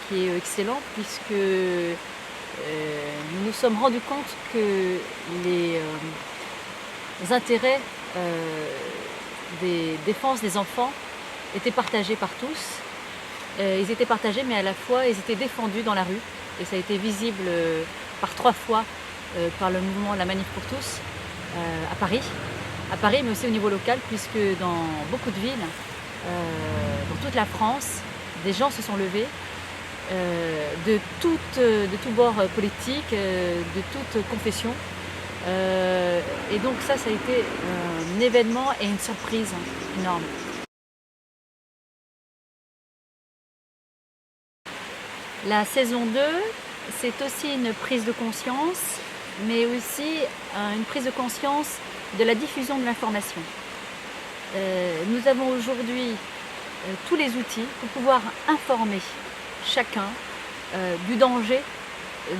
qui est excellent puisque nous nous sommes rendus compte que les intérêts des défenses des enfants étaient partagés par tous. Ils étaient partagés, mais à la fois ils étaient défendus dans la rue, et ça a été visible par 3 fois par le mouvement La Manif pour tous à Paris, mais aussi au niveau local, puisque dans beaucoup de villes, dans toute la France, des gens se sont levés de tout bord politique, de toute confession. Et donc ça a été un événement et une surprise énorme. La saison 2, c'est aussi une prise de conscience, mais aussi une prise de conscience de la diffusion de l'information. Nous avons aujourd'hui tous les outils pour pouvoir informer chacun du danger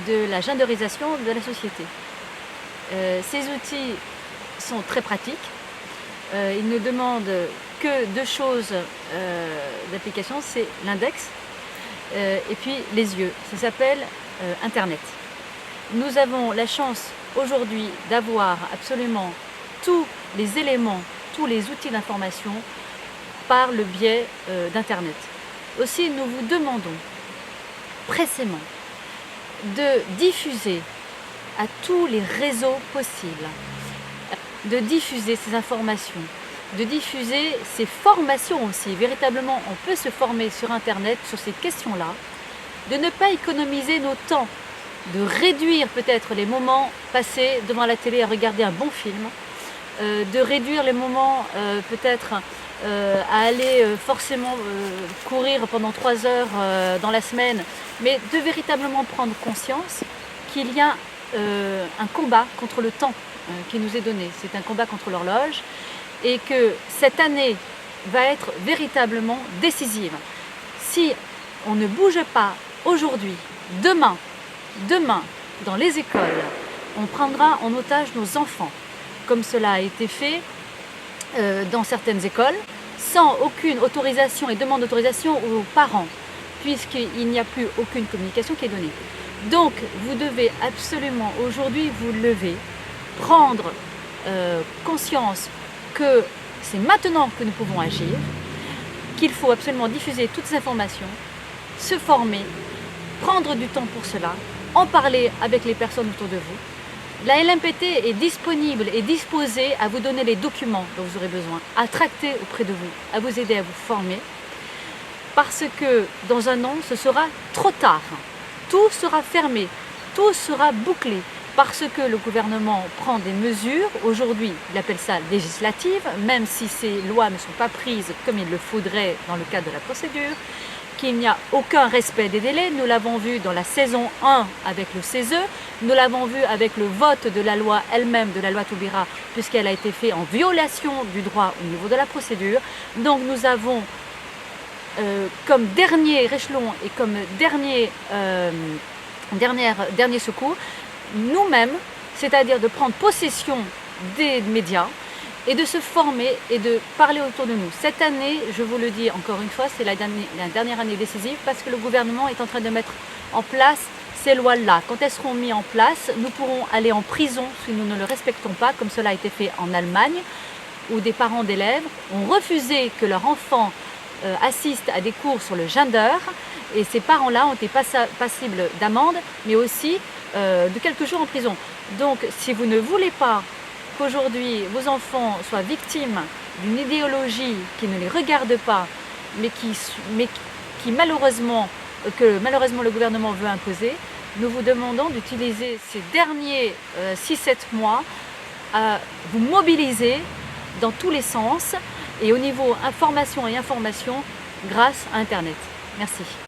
de la genderisation de la société. Ces outils sont très pratiques. Ils ne demandent que 2 choses d'application, c'est l'index et puis les yeux. Ça s'appelle Internet. Nous avons la chance aujourd'hui d'avoir absolument tous les éléments, tous les outils d'information par le biais d'Internet. Aussi, nous vous demandons pressément de diffuser à tous les réseaux possibles, de diffuser ces informations, de diffuser ces formations aussi. Véritablement, on peut se former sur Internet sur ces questions-là, de ne pas économiser nos temps, de réduire peut-être les moments passés devant la télé à regarder un bon film, de réduire les moments peut-être à aller forcément courir pendant 3 heures dans la semaine, mais de véritablement prendre conscience qu'il y a un combat contre le temps qui nous est donné. C'est un combat contre l'horloge et que cette année va être véritablement décisive. Si on ne bouge pas aujourd'hui, demain, dans les écoles, on prendra en otage nos enfants, comme cela a été fait dans certaines écoles, sans aucune autorisation et demande d'autorisation aux parents, puisqu'il n'y a plus aucune communication qui est donnée. Donc, vous devez absolument aujourd'hui vous lever, prendre conscience que c'est maintenant que nous pouvons agir, qu'il faut absolument diffuser toutes ces informations, se former, prendre du temps pour cela, en parler avec les personnes autour de vous. La LMPT est disponible et disposée à vous donner les documents dont vous aurez besoin, à tracter auprès de vous, à vous aider à vous former, parce que dans un an, ce sera trop tard. Tout sera fermé, tout sera bouclé, parce que le gouvernement prend des mesures, aujourd'hui il appelle ça législative, même si ces lois ne sont pas prises comme il le faudrait dans le cadre de la procédure, qu'il n'y a aucun respect des délais. Nous l'avons vu dans la saison 1 avec le CESE, nous l'avons vu avec le vote de la loi elle-même, de la loi Taubira, puisqu'elle a été faite en violation du droit au niveau de la procédure. Donc nous avons comme dernier échelon et comme dernier secours, nous-mêmes, c'est-à-dire de prendre possession des médias et de se former et de parler autour de nous. Cette année, je vous le dis encore une fois, c'est la dernière année décisive parce que le gouvernement est en train de mettre en place ces lois-là. Quand elles seront mises en place, nous pourrons aller en prison si nous ne le respectons pas, comme cela a été fait en Allemagne, où des parents d'élèves ont refusé que leur enfant assiste à des cours sur le gender, et ces parents-là ont été passibles d'amende, mais aussi de quelques jours en prison. Donc, si vous ne voulez pas qu'aujourd'hui vos enfants soient victimes d'une idéologie qui ne les regarde pas, mais que malheureusement le gouvernement veut imposer, nous vous demandons d'utiliser ces derniers 6-7 mois à vous mobiliser dans tous les sens et au niveau information grâce à Internet. Merci.